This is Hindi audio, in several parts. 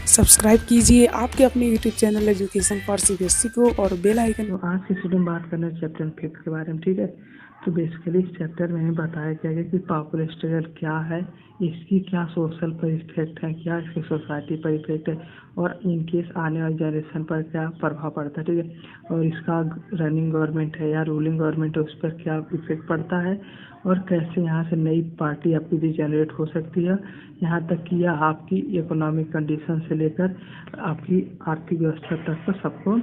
सब्सक्राइब कीजिए आपके अपने YouTube channel education for CBSE को और बेल आइकन। तो आज की वीडियो में बात करना है चैप्टर 5 के बारे में। ठीक है, तो बेसिकली इस चैप्टर में हमें बताया गया है कि पॉपुलर स्ट्रगल क्या है, इसकी क्या सोशल पर इफेक्ट है, क्या इसकी सोसाइटी पर इफेक्ट है और इन केस आने वाली जनरेशन पर क्या प्रभाव पड़ता है। ठीक है, और इसका रनिंग गवर्नमेंट है या रूलिंग गवर्नमेंट है उस पर क्या इफेक्ट पड़ता है और कैसे यहाँ से नई पार्टी आपकी भी जनरेट हो सकती है, यहाँ तक कि यह आपकी इकोनॉमिक कंडीशन से लेकर आपकी आर्थिक व्यवस्था तक को सबको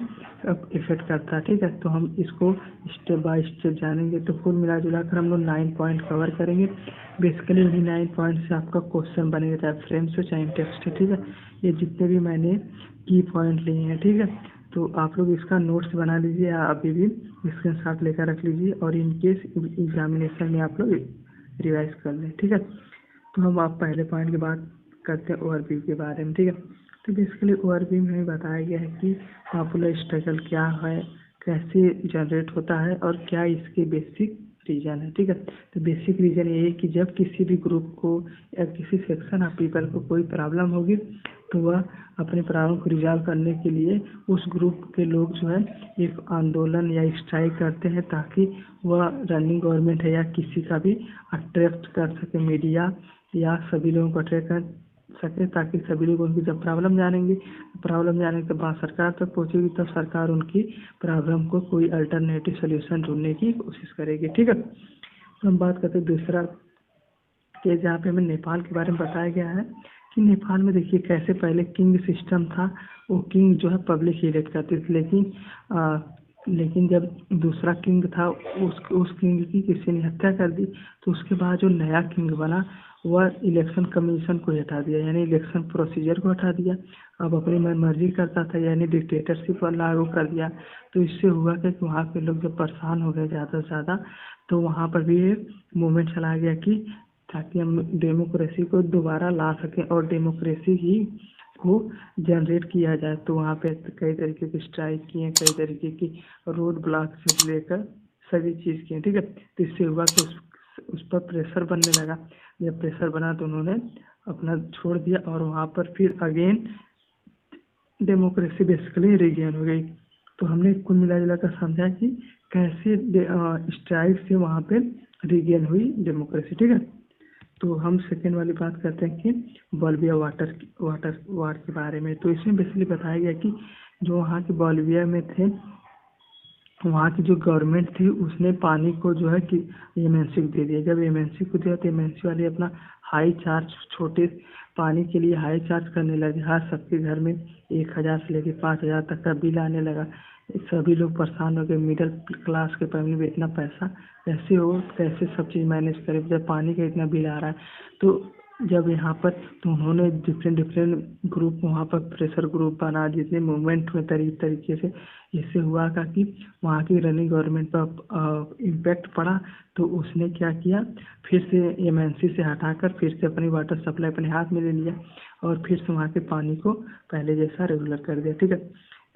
इफेक्ट करता है। ठीक है, तो हम इसको स्टेप बाय स्टेप जानेंगे। तो कुल मिला जुला कर हम लोग 9 पॉइंट कवर करेंगे। बेसिकली यही 9 पॉइंट से आपका क्वेश्चन बनेगा, चाहे फ्रेम्स हो चाहे टेक्स्ट है। ठीक है, ये जितने भी मैंने की पॉइंट लिए हैं। ठीक है, तो आप लोग इसका नोट्स बना लीजिए या अभी भी स्क्रीनशॉट लेकर रख लीजिए और इन केस एग्जामिनेशन में आप लोग रिवाइज कर लें। ठीक है, तो हम आप पहले पॉइंट की बात करते हैं ओवरव्यू के बारे में। ठीक है, तो बेसिकली ओवरव्यू में बताया गया है कि पॉपुलर स्ट्रगल क्या है, कैसे जनरेट होता है और क्या इसके बेसिक रीजन है। ठीक है, तो बेसिक रीजन ये है कि जब किसी भी ग्रुप को या किसी सेक्शन ऑफ पीपल को कोई प्रॉब्लम होगी तो वह अपने प्रॉब्लम को रिजॉल्व करने के लिए उस ग्रुप के लोग जो है एक आंदोलन या स्ट्राइक करते हैं ताकि वह रनिंग गवर्नमेंट है या किसी का भी अट्रैक्ट कर सके मीडिया या सभी लोगों को अट्रैक्ट कर सके, ताकि सभी लोग उनकी जब प्रॉब्लम जानेंगे, प्रॉब्लम जाने के बाद सरकार तक पहुंचेगी, तब सरकार उनकी प्रॉब्लम को कोई अल्टरनेटिव सोल्यूशन ढूंढने की कोशिश करेगी। ठीक है, तो हम बात करते हैं दूसरा केस जहाँ पे हमें नेपाल के बारे में बताया गया है कि नेपाल में देखिए कैसे पहले किंग सिस्टम था, वो किंग जो है पब्लिक ही इलेक्ट करती थी, लेकिन जब दूसरा किंग था उस किंग की किसी ने हत्या कर दी, तो उसके बाद जो नया किंग बना वह इलेक्शन कमीशन को हटा दिया, यानी इलेक्शन प्रोसीजर को हटा दिया। अब अपनी मनमर्जी करता था, यानी डिक्टेटरशिप लागू कर दिया। तो इससे हुआ कि वहाँ के लोग जब परेशान हो गए ज़्यादा से ज़्यादा, तो वहाँ पर भी एक मूवमेंट चला गया कि ताकि हम डेमोक्रेसी को दोबारा ला सकें और डेमोक्रेसी ही को जनरेट किया जाए। तो वहाँ पे कई तरीके की स्ट्राइक किए, कई तरीके की रोड ब्लॉक से लेकर सभी चीज़ किए। ठीक है, तो इससे हुआ कि उस पर प्रेशर बनने लगा। जब प्रेशर बना तो उन्होंने अपना छोड़ दिया और वहाँ पर फिर अगेन डेमोक्रेसी बेसिकली रीगेन हो गई। तो हमने कुल मिला जुला कर समझा कि कैसे स्ट्राइक से वहाँ पे रीगेन हुई डेमोक्रेसी। ठीक है, तो हम सेकेंड वाली बात करते हैं कि बॉल्विया वाटर वार के बारे में। तो इसमें बेसिकली बताया गया कि जो वहाँ के बॉल्विया में थे, वहाँ की जो गवर्नमेंट थी उसने पानी को जो है कि एमएनसी को दे दिया। जब एमएनसी को दिया तो एमएनसी वाले अपना हाई चार्ज, छोटे पानी के लिए हाई चार्ज करने लगे। हर सबके घर में 1000 से लेकर 5000 तक का बिल आने लगा। सभी लोग परेशान हो गए, मिडिल क्लास के फैमिली में इतना पैसा कैसे हो, कैसे सब चीज़ मैनेज करें जब पानी का इतना बिल आ रहा है। तो जब यहाँ पर तो उन्होंने डिफरेंट ग्रुप वहाँ पर प्रेशर ग्रुप बना, जितने मूवमेंट में तरीके से। इससे हुआ का कि वहाँ की रनिंग गवर्नमेंट पर इम्पैक्ट पड़ा। तो उसने क्या किया, फिर से एमएनसी से हटाकर फिर से अपनी वाटर सप्लाई अपने हाथ में ले लिया और फिर से वहाँ के पानी को पहले जैसा रेगुलर कर दिया। ठीक है,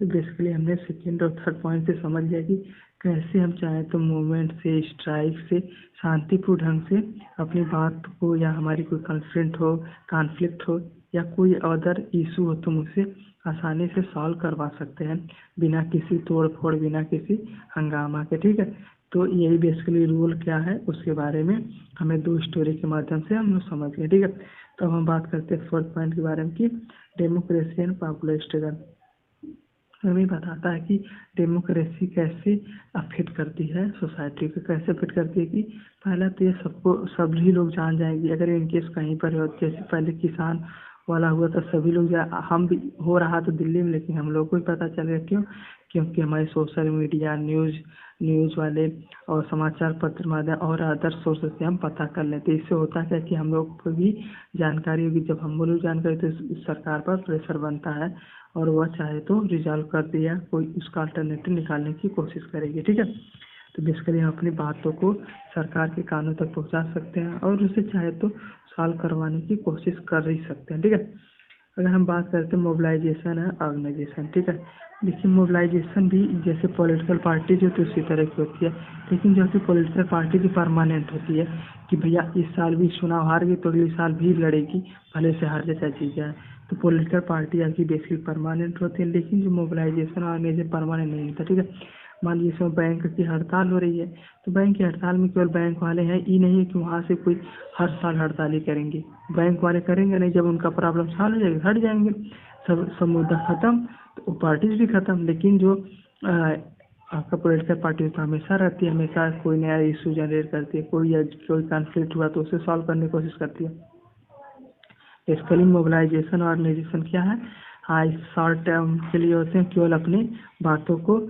तो बेसिकली हमने सेकेंड और थर्ड पॉइंट से समझ लिया कि कैसे हम चाहें तो मूवमेंट से, स्ट्राइक से, शांतिपूर्ण ढंग से अपनी बात को, या हमारी कोई कॉन्फ्लिक्ट हो या कोई अदर इशू हो, तुम उसे आसानी से सॉल्व करवा सकते हैं बिना किसी तोड़ फोड़, बिना किसी हंगामा के। ठीक है, तो यही बेसिकली रूल क्या है उसके बारे में हमें 2 स्टोरी के माध्यम से हम लोग समझ गए। ठीक है, तो हम बात करते हैं फोर्थ पॉइंट के बारे में कि डेमोक्रेसी एंड पॉपुलर स्ट्रगल। हमें बताता है कि डेमोक्रेसी कैसे अफेक्ट करती है सोसाइटी को, कैसे अफेक्ट करती है कि पहला तो ये सबको सभी लोग जान जाएंगे। अगर इनकेस कहीं पर हो, जैसे पहले किसान वाला हुआ तो सभी लोग हम भी हो रहा तो दिल्ली में, लेकिन हम लोग को ही पता चलेगा। क्यों? क्योंकि हमारे सोशल मीडिया, न्यूज़ वाले और समाचार पत्र माध्यम और अदर सोर्सेज से हम पता कर लेते हैं। इससे होता क्या कि हम लोग को भी जानकारी होगी। जब हम लोग जानकारी तो सरकार पर प्रेशर बनता है और वह चाहे तो रिजॉल्व कर दिया, कोई उसका अल्टरनेटिव निकालने की कोशिश करेगी। ठीक है, तो बेसिकली हम अपनी बातों को सरकार के कानों तक पहुंचा सकते हैं और उसे चाहे तो सॉल्व करवाने की कोशिश कर ही सकते हैं। ठीक है, अगर हम बात करते हैं मोबिलाइजेशन है ऑर्गेनाइजेशन। ठीक है, देखिए मोबिलाइजेशन भी जैसे पॉलिटिकल पार्टी जो तो उसी तरह की होती है, लेकिन जो कि पॉलिटिकल पार्टी की परमानेंट होती है कि भैया इस साल भी चुनाव हार गई तो अगले साल भी लड़ेगी, भले से हार जाए चाहे जीत जाए। तो पॉलिटिकल पार्टी आपकी बेसिकली परमानेंट होती है, लेकिन जो मोबिलाइजेशन ऑर्गेनाइजेशन परमानेंट नहीं होता, ठीक है। मान लीजिए इसमें बैंक की हड़ताल हो रही है, तो बैंक की हड़ताल में केवल बैंक वाले हैं, ये नहीं है कि वहाँ से कोई हर साल हड़ताल ही करेंगे। बैंक वाले करेंगे नहीं, जब उनका प्रॉब्लम सॉल्व हो जाएगी हट जाएंगे, सब मुद्दा खत्म, तो पार्टीज भी खत्म। लेकिन जो आपका पॉलिटिकल पार्टी तो हमेशा रहती है, हमेशा कोई नया इशू जनरेट करती है, कोई कॉन्फ्लिक्ट हुआ तो उसे सॉल्व करने की कोशिश करती है। बेसिकली मोबिलाइजेशन ऑर्गेनाइजेशन क्या है, हाँ इस शॉर्ट टर्म के लिए होते हैं, केवल अपनी बातों को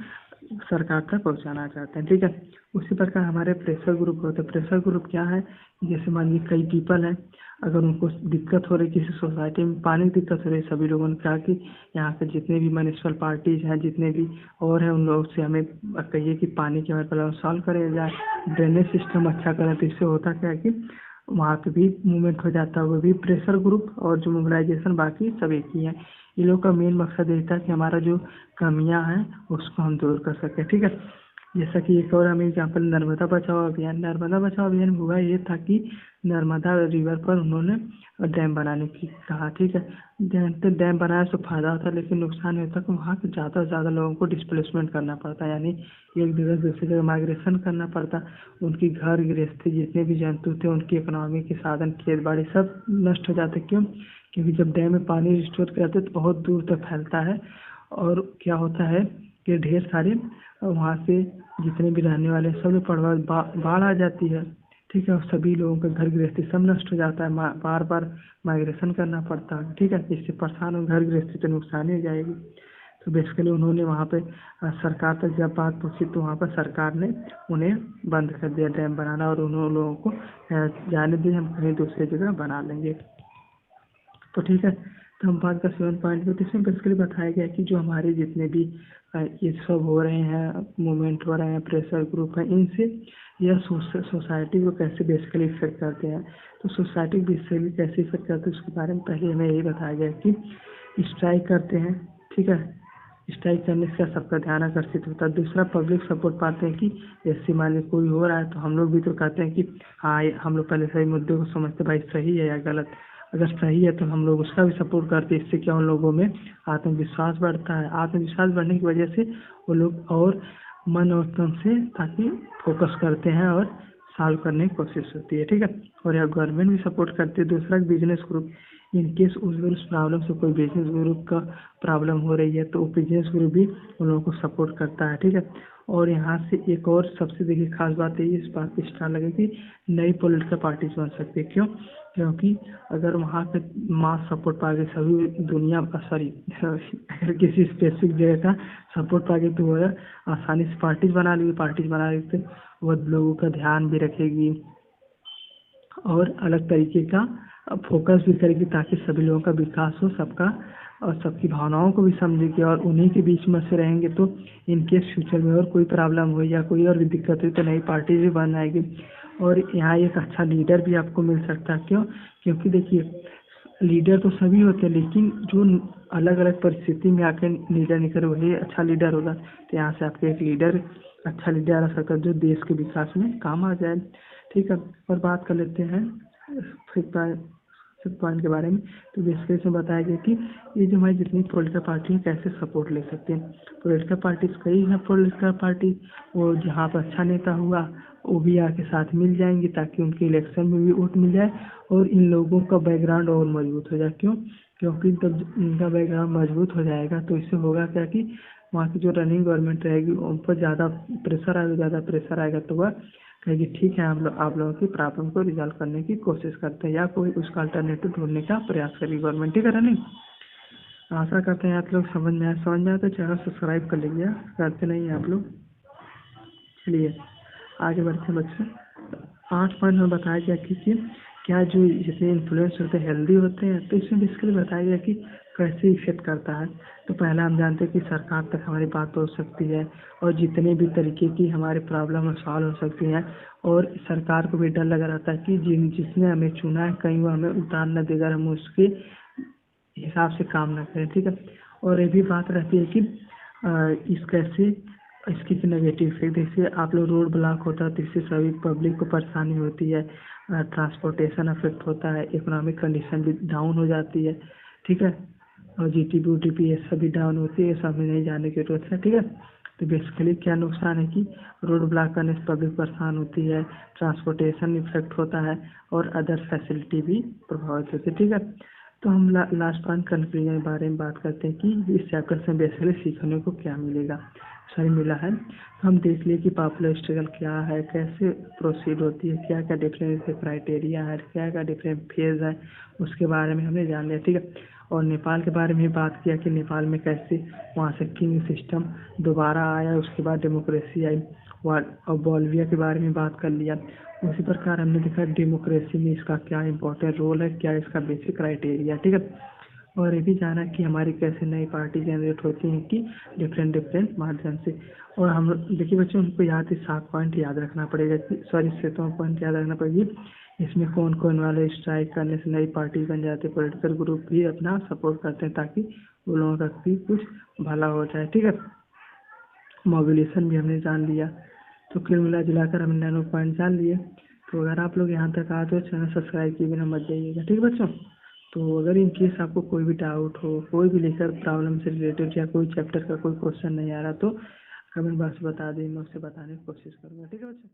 सरकार तक पहुंचाना चाहते हैं, ठीक है। उसी प्रकार हमारे प्रेशर ग्रुप होते हैं। प्रेशर ग्रुप क्या है, जैसे मान लीजिए कई पीपल हैं, अगर उनको दिक्कत हो रही किसी सोसाइटी में पानी की दिक्कत हो रही है, सभी लोगों ने कहा कि यहाँ के जितने भी म्यूनिसिपल पार्टीज हैं, जितने भी और हैं, उन लोगों से हमें कहिए कि पानी के हमारे प्रॉब्लम सॉल्व करें जाए, ड्रेनेज सिस्टम अच्छा करें। तो इससे होता क्या है कि वहाँ पे भी मूवमेंट हो जाता है, वो भी प्रेशर ग्रुप और जो मोबिलाइजेशन बाकी सब एक ही है। ये लोग का मेन मकसद यही था कि हमारा जो कमियां हैं उसको हम दूर कर सकें, ठीक है। जैसा कि एक और हमें एग्जाम्पल नर्मदा बचाओ अभियान हुआ ये था कि नर्मदा रिवर पर उन्होंने डैम बनाने की कहा, ठीक है। डैम बनाया तो फायदा होता, लेकिन नुकसान होता कि वहाँ के ज़्यादा से ज़्यादा लोगों को डिस्प्लेसमेंट करना पड़ता, यानी एक जगह से दूसरी जगह माइग्रेशन करना पड़ता। उनकी घर गृहस्थी जितने भी जंतु थे, उनकी इकोनॉमी के साधन खेत बाड़ी सब नष्ट हो जाते। क्यों? क्योंकि जब डैम में पानी स्टोर करते तो बहुत दूर तक फैलता है, और क्या होता है कि ढेर सारे वहाँ से जितने भी रहने वाले सब लोग बाढ़ आ जाती है, ठीक है। और सभी लोगों का घर गृहस्थी सब नष्ट हो जाता है, बार बार माइग्रेशन करना पड़ता है, ठीक है। इससे परेशान और घर गृहस्थी तो नुकसान ही हो जाएगी। तो बेसिकली उन्होंने वहाँ पे सरकार तक जब बात पहुँची तो वहाँ पर सरकार ने उन्हें बंद कर दिया डैम बनाना, और उन्होंने लोगों को जाने दिए हम कहीं दूसरी जगह बना लेंगे। तो ठीक है, तो हम बात का 7 पॉइंट पे, इसमें बेसिकली बताया गया कि जो हमारे जितने भी ये सब हो रहे हैं, मूवमेंट हो रहे हैं, प्रेशर ग्रुप है, इनसे यह सोसाइटी को कैसे बेसिकली इफेक्ट करते हैं। तो सोसाइटी को बेसिकली कैसे इफेक्ट करते हैं उसके बारे में पहले हमें यही बताया गया कि स्ट्राइक करते हैं, ठीक है। स्ट्राइक करने से सबका ध्यान आकर्षित होता है। दूसरा, पब्लिक सपोर्ट पाते हैं कि जैसे मान लीजिए कोई हो रहा है तो हम लोग भी तो कहते हैं कि हाँ हम लोग पहले सही मुद्दे को समझते भाई सही है या गलत। अगर सही है तो हम लोग उसका भी सपोर्ट करते हैं। इससे क्या उन लोगों में आत्मविश्वास बढ़ता है। आत्मविश्वास बढ़ने की वजह से वो लोग और मन और तन से ताकि फोकस करते हैं और सॉल्व करने की कोशिश होती है, ठीक है। और यह गवर्नमेंट भी सपोर्ट करती है। दूसरा, बिजनेस ग्रुप, इन केस उस प्रॉब्लम से कोई बिजनेस ग्रुप का प्रॉब्लम हो रही है तो वो बिजनेस ग्रुप भी उन लोगों को सपोर्ट करता है, ठीक है। और यहाँ से एक और सबसे देखिए खास बात है, इस बात पर स्टार लगे कि नई पॉलिटिकल पार्टीज बन सकती है। क्यों? क्योंकि अगर वहाँ पे मास सपोर्ट पा गए सभी दुनिया अगर किसी स्पेसिफिक जगह का सपोर्ट पा गए तो वो आसानी से पार्टीज बना ली तो वो लोगों का ध्यान भी रखेगी और अलग तरीके का फोकस भी करेगी, ताकि सभी लोगों का विकास हो, सबका और सबकी भावनाओं को भी समझेगी। और उन्हीं के बीच में से रहेंगे तो इनकेस फ्यूचर में और कोई प्रॉब्लम हो या कोई और भी दिक्कत हुई तो नई पार्टी भी बन आएगी। और यहाँ एक अच्छा लीडर भी आपको मिल सकता है। क्यों? क्योंकि देखिए लीडर तो सभी होते हैं, लेकिन जो अलग अलग परिस्थिति में आकर लीडर निकले वही अच्छा लीडर होगा। तो यहाँ से आपके एक लीडर अच्छा लीडर आ सकता है जो देश के विकास में काम आ जाए, ठीक है। और बात कर लेते हैं फिफ्थ पॉइंट के बारे में। तो बेसिकली इसमें बताया गया कि ये जो हमारी जितनी पॉलिटिकल पार्टी है कैसे सपोर्ट ले सकते हैं। पॉलिटिकल पार्टीज कई हैं पॉलिटिकल पार्टी, वो जहाँ पर अच्छा नेता हुआ वो भी आके साथ मिल जाएंगे ताकि उनके इलेक्शन में भी वोट मिल जाए और इन लोगों का बैकग्राउंड और मजबूत हो जाए। क्यों? क्योंकि जब इनका बैकग्राउंड मजबूत हो जाएगा तो इससे होगा क्या कि वहाँ की जो रनिंग गवर्नमेंट रहेगी उन पर ज़्यादा प्रेशर आएगा तो वह कहेगी ठीक है आप लोगों की प्रॉब्लम को रिजॉल्व करने की कोशिश करते हैं या कोई उसका अल्टरनेटिव ढूंढने का प्रयास करेगी गवर्नमेंट, ठीक है रनिंग। आशा करते हैं आप लोग समझ में आए तो चैनल सब्सक्राइब कर लीजिए, करते नहीं हैं आप लोग। चलिए आगे बढ़ते हैं बच्चे। 8 पॉइंट में बताया गया कि क्या जो जितने इन्फ्लुएंस होते हैं हेल्दी होते हैं। तो इसमें बेसिकली बताया गया कि कैसे इफेक्ट करता है। तो पहला हम जानते हैं कि सरकार तक हमारी बात पहुंच सकती है और जितने भी तरीके की हमारे प्रॉब्लम सॉल्व हो सकती हैं। और सरकार को भी डर लगा रहता है कि जिसने हमें चुना है कहीं वो हमें उतार न देगा, हम उसके हिसाब से काम न करें, ठीक है। और ये भी बात रहती है कि इसकी नेगेटिव इफेक्ट, जैसे आप लोग रोड ब्लॉक होता है तो इससे सभी पब्लिक को परेशानी होती है, ट्रांसपोर्टेशन अफेक्ट होता है, इकोनॉमिक कंडीशन भी डाउन हो जाती है, ठीक है। और जीटीपी ओटीपी ये सभी डाउन होती है, ये सब हमें नहीं जानने की जरूरत है, ठीक है। तो बेसिकली क्या नुकसान है कि रोड ब्लॉक करने से पब्लिक परेशान होती है, ट्रांसपोर्टेशन इफेक्ट होता है और अदर फैसिलिटी भी प्रभावित होती है, ठीक है। तो हम लास्ट पॉइंट कंक्लूजन के बारे में बात करते हैं कि इस चैप्टर से बेसिकली सीखने को क्या मिलेगा। सही मिला है। हम देख लिए कि पॉपुलर स्ट्रगल क्या है, कैसे प्रोसीड होती है, क्या क्या डिफरेंट क्राइटेरिया है, क्या क्या डिफरेंट फेज है, उसके बारे में हमने जान लिया, ठीक है। और नेपाल के बारे में भी बात किया कि नेपाल में कैसे वहाँ से किंग सिस्टम दोबारा आया, उसके बाद डेमोक्रेसी आई। और बॉल्विया के बारे में बात कर लिया। उसी प्रकार हमने देखा डेमोक्रेसी में इसका क्या इम्पोर्टेंट रोल है, क्या इसका बेसिक क्राइटेरिया, ठीक है। और ये भी जाना कि हमारी कैसे नई पार्टी जनरेट होती हैं कि डिफरेंट माध्यम से। और हम देखिए बच्चों, हमको याद है 7 पॉइंट याद रखना पड़ेगा कि सॉरी 7 पॉइंट याद रखना पड़ेगी। इसमें कौन कौन वाले स्ट्राइक करने से नई पार्टी बन जाते, पॉलिटिकल ग्रुप भी अपना सपोर्ट करते हैं ताकि उन लोगों का भी कुछ भला हो जाए, ठीक है। मोबिलेशन भी हमने जान लिया। तो कुल मिला जुलाकर हमने 9 पॉइंट जान लिए। तो अगर आप लोग यहाँ तक आए तो चैनल सब्सक्राइब किए बिना मत जाइएगा, ठीक है बच्चों। तो अगर इन केस आपको कोई भी डाउट हो, कोई भी लेकर प्रॉब्लम से रिलेटेड या कोई चैप्टर का कोई क्वेश्चन नहीं आ रहा तो कमेंट बॉक्स में बता दें, मैं उससे बताने की कोशिश करूँगा, ठीक है बच्चों।